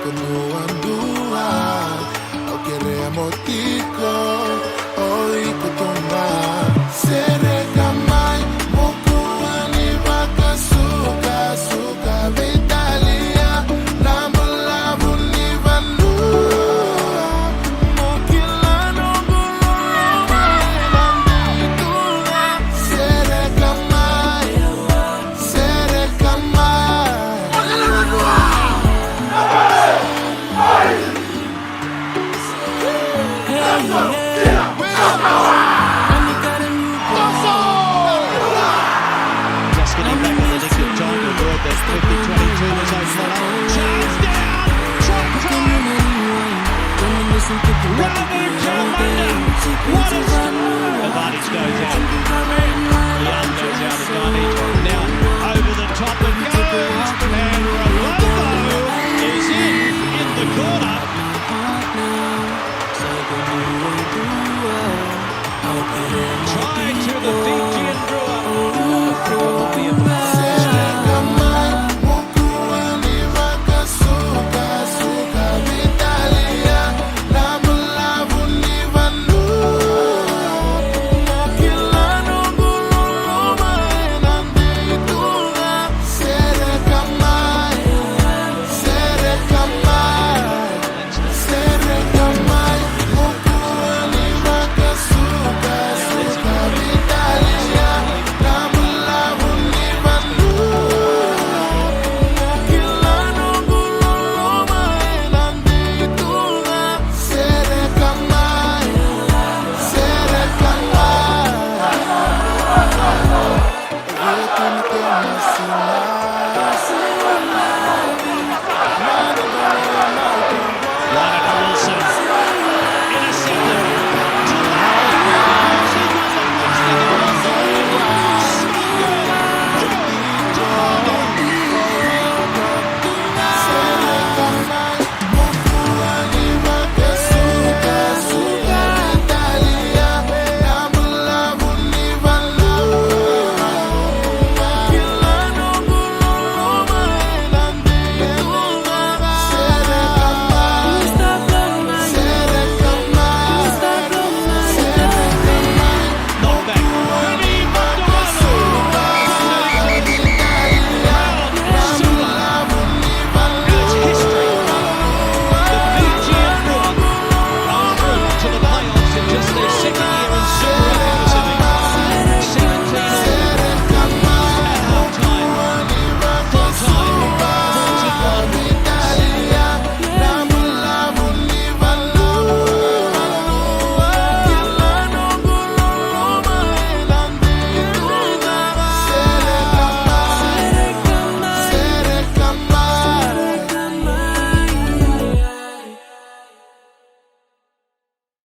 con dua, o quiere motico, hoy que toma, sereka mai, mukuani baka suka, suka vitalia, lambo ni vanua, mokilano guloma, bandituda, sereka mai, sereka mai. Just getting back on the nick of time to avoid that 50-22 was overrun. Chase down! Trump time! Robert Carolina! What a... Advantage goes out.